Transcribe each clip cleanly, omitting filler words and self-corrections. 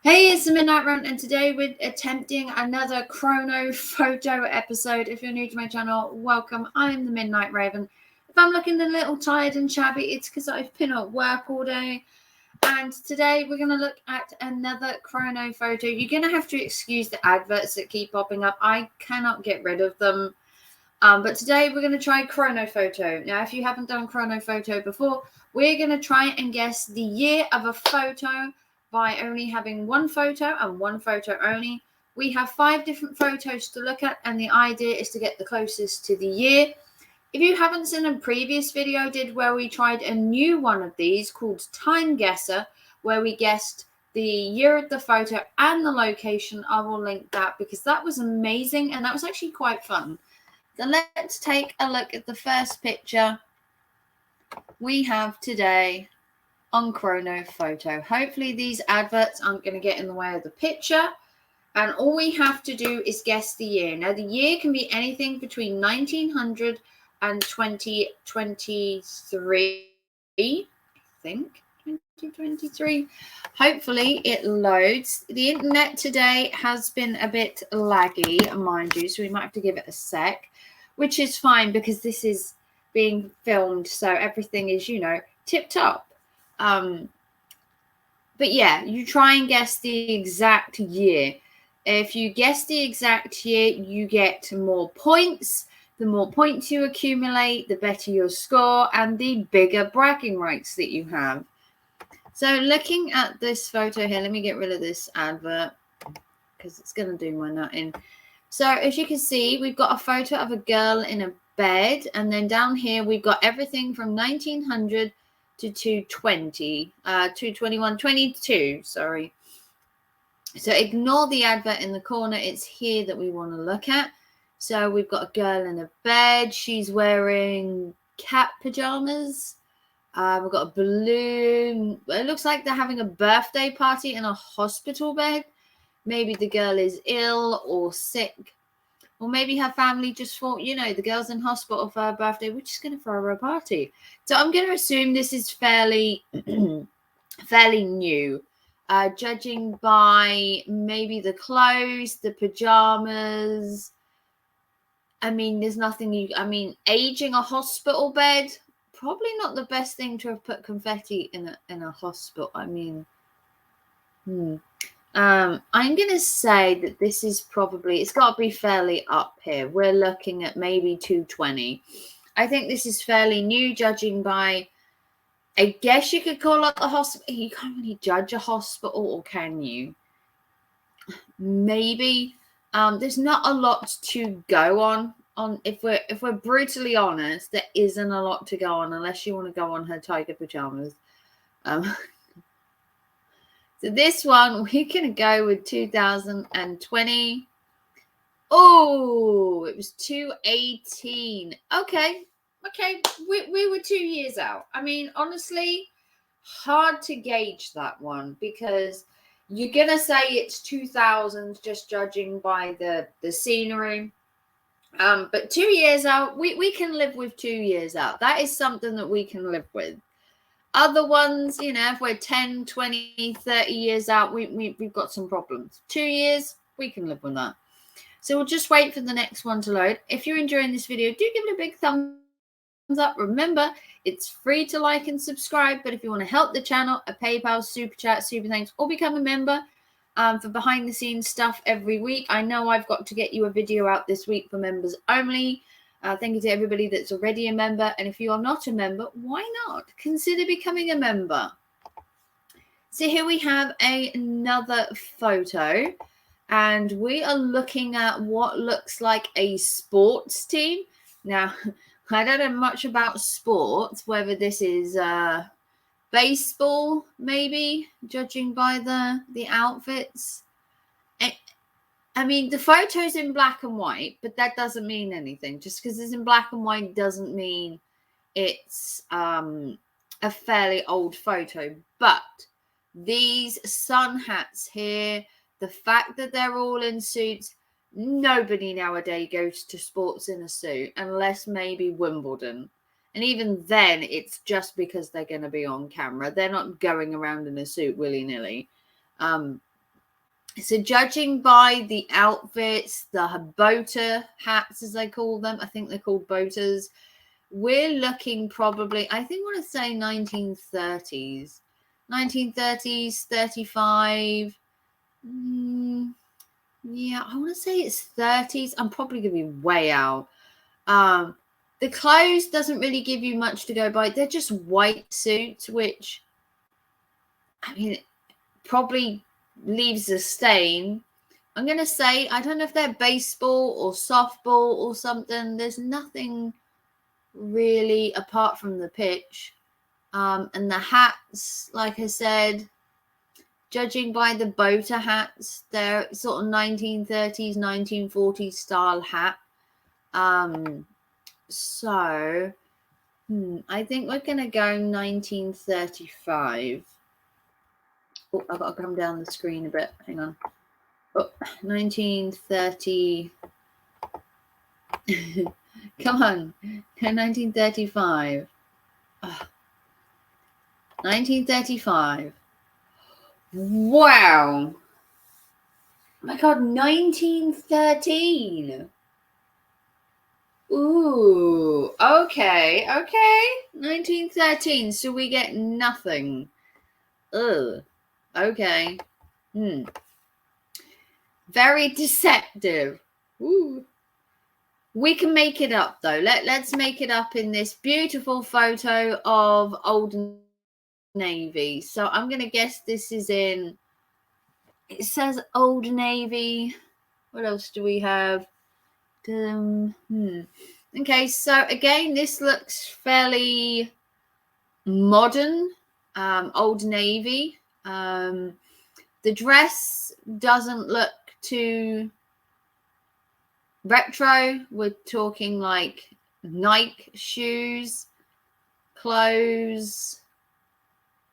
Hey, it's the Midnight Run, and today we're attempting another Chronophoto episode. If you're new to my channel, welcome. I'm the Midnight Raven. If I'm looking a little tired and shabby, it's because I've been at work all day. And today we're going to look at another Chronophoto. You're going to have to excuse the adverts that keep popping up. I cannot get rid of them. But today we're going to try Chronophoto. Now, if you haven't done Chronophoto before, we're going to try and guess the year of a photo by only having one photo and one photo only. We have 5 different photos to look at, and the idea is to get the closest to the year. If you haven't seen a previous video I did where we tried a new one of these called Time Guesser, where we guessed the year of the photo and the location, I will link that because that was amazing and that was actually quite fun. So let's take a look at the first picture we have today on Chronophoto. Hopefully these adverts aren't going to get in the way of the picture, and all we have to do is guess the year. Now the year can be anything between 1900 and 2023, I think. 2023. Hopefully it loads. The internet today has been a bit laggy, mind you, so we might have to give it a sec, which is fine because this is being filmed, so everything is, tip top. But yeah, you try and guess the exact year. If you guess the exact year, you get more points. The more points you accumulate, the better your score and the bigger bragging rights that you have. So looking at this photo here, let me get rid of this advert because it's going to do my nut in. So as you can see, we've got a photo of a girl in a bed, and then down here we've got everything from 1900 to 220, 221, 22, sorry. So ignore the advert in the corner. It's here that we want to look at. So we've got a girl in a bed. She's wearing cat pajamas. We've got a balloon. It looks like they're having a birthday party in a hospital bed. Maybe the girl is ill or sick. Or maybe her family just thought, the girl's in hospital for her birthday, we're just going to throw her a party. So I'm going to assume this is fairly new. Judging by maybe the clothes, the pajamas. There's nothing aging a hospital bed, probably not the best thing to have put confetti in a hospital. I'm going to say that this is probably, it's got to be fairly up here. We're looking at maybe 220. I think this is fairly new, judging by, I guess you could call it the hospital. You can't really judge a hospital, or can you? Maybe. There's not a lot to go on. If we're brutally honest, there isn't a lot to go on unless you want to go on her tiger pajamas. So this one, we're going to go with 2020. Oh, it was 218. Okay. We were 2 years out. Honestly, hard to gauge that one because you're going to say it's 2000 just judging by the scenery. But 2 years out, we can live with 2 years out. That is something that we can live with. Other ones, if we're 10, 20, 30 years out, we've got some problems. 2 years, we can live with that. So we'll just wait for the next one to load. If you're enjoying this video, do give it a big thumbs up. Remember, it's free to like and subscribe. But if you want to help the channel, a PayPal, Super Chat, Super Thanks, or become a member for behind the scenes stuff every week. I know I've got to get you a video out this week for members only. Thank you to everybody that's already a member. And if you are not a member, why not? Consider becoming a member. So here we have another photo. And we are looking at what looks like a sports team. Now, I don't know much about sports, whether this is baseball, maybe, judging by the outfits. The photo's in black and white, but that doesn't mean anything. Just because it's in black and white doesn't mean it's a fairly old photo. But these sun hats here, the fact that they're all in suits, nobody nowadays goes to sports in a suit unless maybe Wimbledon. And even then, it's just because they're going to be on camera. They're not going around in a suit willy-nilly. So judging by the outfits, the boater hats, as they call them, I think they're called boaters, we're looking probably, I think I want to say 1930s. 1930s, 35. Yeah, I want to say it's 30s. I'm probably going to be way out. The clothes doesn't really give you much to go by. They're just white suits, which, I mean, probably leaves a stain. I'm going to say, I don't know if they're baseball or softball or something. There's nothing really apart from the pitch. And the hats, like I said, judging by the boater hats, they're sort of 1930s, 1940s style hat. So I think we're going to go 1935. Oh, I've got to come down the screen a bit. Hang on. Oh, 1930. Come on. 1935. Oh, 1935. Wow. Oh my God, 1913. Ooh, okay. 1913. So we get nothing. Ugh. Okay. Very deceptive. Ooh. We can make it up though. Let's make it up in this beautiful photo of Old Navy. So I'm gonna guess this is in. It says Old Navy. What else do we have? Okay, so again, this looks fairly modern. Old Navy. The dress doesn't look too retro. We're talking like Nike shoes. Clothes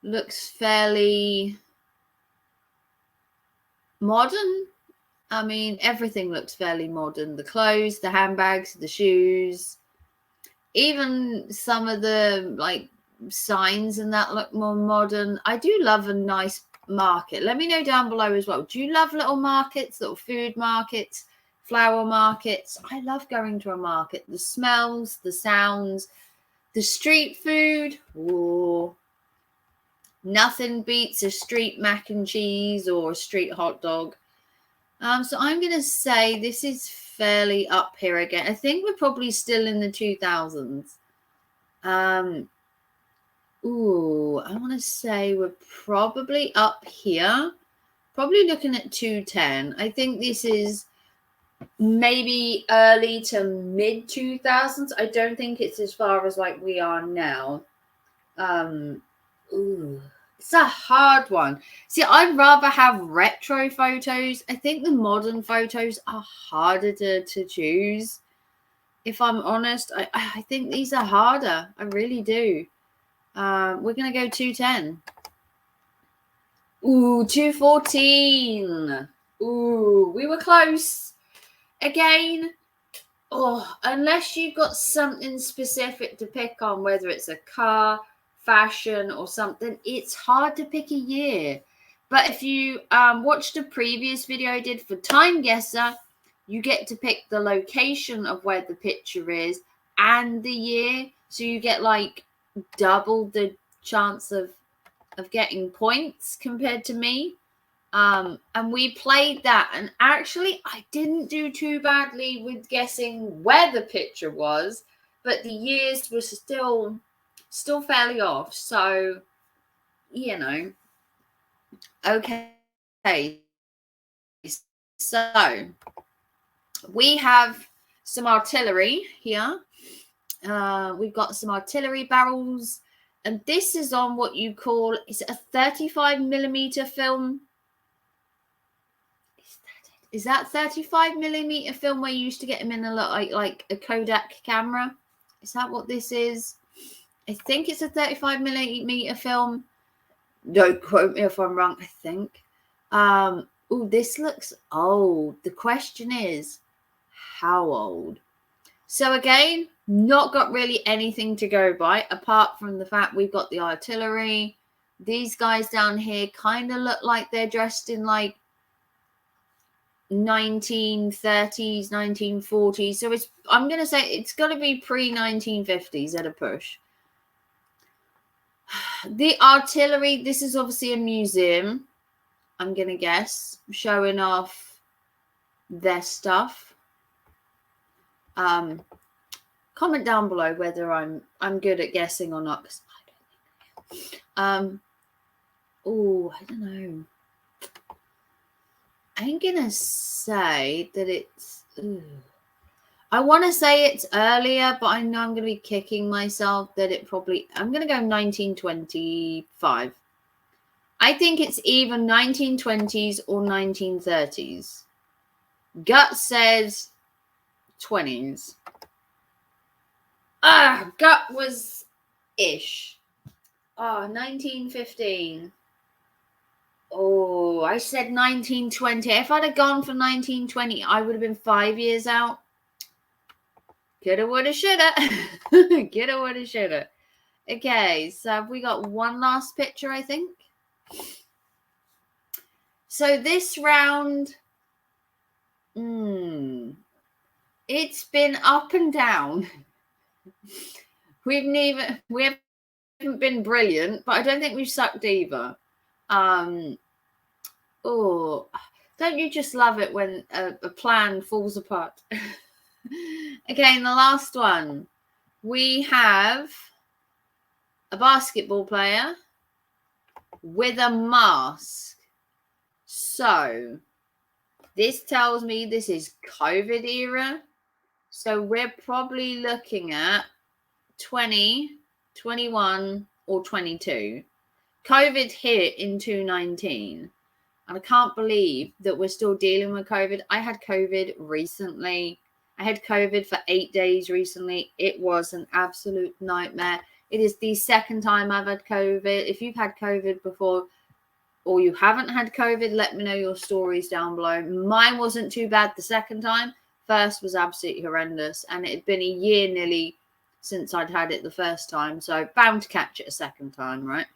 looks fairly modern. I mean, everything looks fairly modern. The clothes, the handbags, the shoes, even some of the like signs and that look more modern. I do love a nice market. Let me know down below as well. Do you love little markets, little food markets, flower markets? I love going to a market. The smells, the sounds, the street food. Ooh. Nothing beats a street mac and cheese or a street hot dog. So I'm going to say this is fairly up here again. I think we're probably still in the 2000s. Ooh, I want to say we're probably up here. Probably looking at 210. I think this is maybe early to mid 2000s. I don't think it's as far as like we are now. Ooh, it's a hard one. See, I'd rather have retro photos. I think the modern photos are harder to choose. If I'm honest, I think these are harder. I really do. We're going to go 210. Ooh, 214. Ooh, we were close. Again, unless you've got something specific to pick on, whether it's a car, fashion or something, it's hard to pick a year. But if you watched a previous video I did for Time Guesser, you get to pick the location of where the picture is and the year, so you get like double the chance of getting points compared to me. And we played that, and actually I didn't do too badly with guessing where the picture was, but the years were still fairly off. So, you know. Okay. So we have some artillery here. We've got some artillery barrels, and this is on what you call, is it a 35mm film? Is that 35mm film where you used to get them in a like a Kodak camera? Is that what this is? I think it's a 35mm film. Don't quote me if I'm wrong, I think. Oh, this looks old. The question is, how old? So again, not got really anything to go by, apart from the fact we've got the artillery. These guys down here kind of look like they're dressed in like 1930s, 1940s. So I'm going to say it's got to be pre-1950s at a push. The artillery, this is obviously a museum, I'm going to guess, showing off their stuff. Comment down below whether I'm good at guessing or not, because I don't think I don't know. I'm gonna say that it's I want to say it's earlier, but I know I'm gonna be kicking myself that it probably, I'm gonna go 1925. I think it's either 1920s or 1930s. Gut says 20s. Gut was ish. 1915. Oh, I said 1920. If I'd have gone for 1920, I would have been 5 years out. Coulda, woulda, shoulda. Coulda, woulda, shoulda. Okay, so we got one last picture, I think. So this round, it's been up and down. We haven't been brilliant, but I don't think we've sucked either. Oh, don't you just love it when a plan falls apart? Okay, and the last one, we have a basketball player with a mask. So this tells me this is COVID era. So we're probably looking at 20, 21, or 22. COVID hit in 2019. And I can't believe that we're still dealing with COVID. I had COVID recently. I had COVID for 8 days recently. It was an absolute nightmare. It is the second time I've had COVID. If you've had COVID before or you haven't had COVID, let me know your stories down below. Mine wasn't too bad the second time. First was absolutely horrendous. And it had been a year nearly since I'd had it the first time. So bound to catch it a second time, right?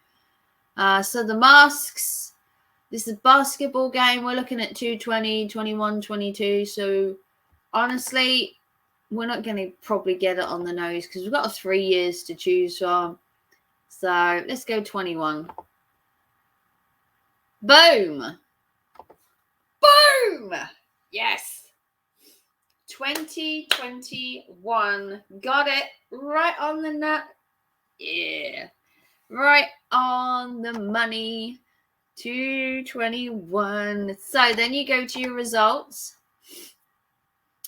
So the masks. This is a basketball game. We're looking at 220, 21, 22. So honestly, we're not going to probably get it on the nose because we've got 3 years to choose from. So let's go 21. Boom. Boom. Yes. 2021. Got it. Right on the nut. Yeah. Right on the money. 221. So then you go to your results.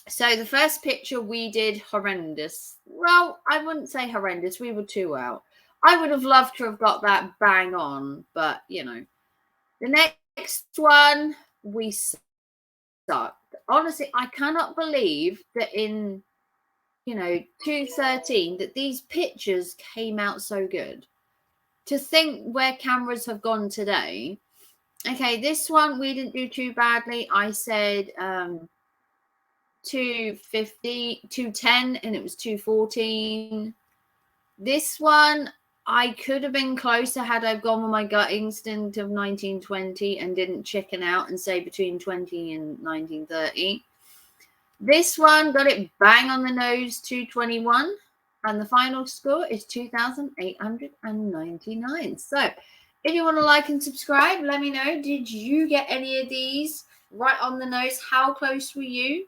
So the first picture we did horrendous. Well, I wouldn't say horrendous. We were 2 out. I would have loved to have got that bang on, but you know. The next one we sucked. Honestly, I cannot believe that in 2013 that these pictures came out so good. To think where cameras have gone today. Okay, this one we didn't do too badly. I said 250, 210, and it was 214. This one I could have been closer had I gone with my gut instinct of 1920 and didn't chicken out and say between 20 and 1930. This one got it bang on the nose, 221. And the final score is 2,899. So if you want to like and subscribe, let me know. Did you get any of these right on the nose? How close were you?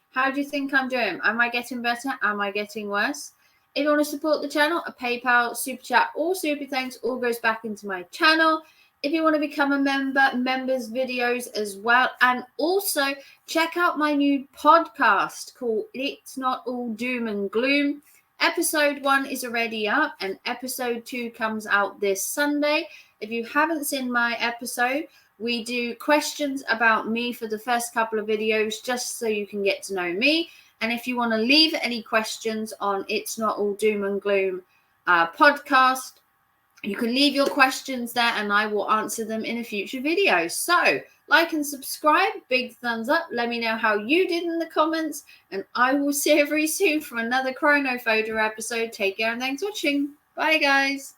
How do you think I'm doing? Am I getting better? Am I getting worse? If you want to support the channel, a PayPal, Super Chat, or Super Thanks all goes back into my channel. If you want to become a member, members videos as well. And also check out my new podcast called It's Not All Doom and Gloom. Episode 1 is already up and episode 2 comes out this Sunday. If you haven't seen my episode, we do questions about me for the first couple of videos just so you can get to know me. And if you want to leave any questions on It's Not All Doom and Gloom podcast, you can leave your questions there and I will answer them in a future video. So like and subscribe, big thumbs up. Let me know how you did in the comments. And I will see you very soon for another Chronophoto episode. Take care and thanks for watching. Bye, guys.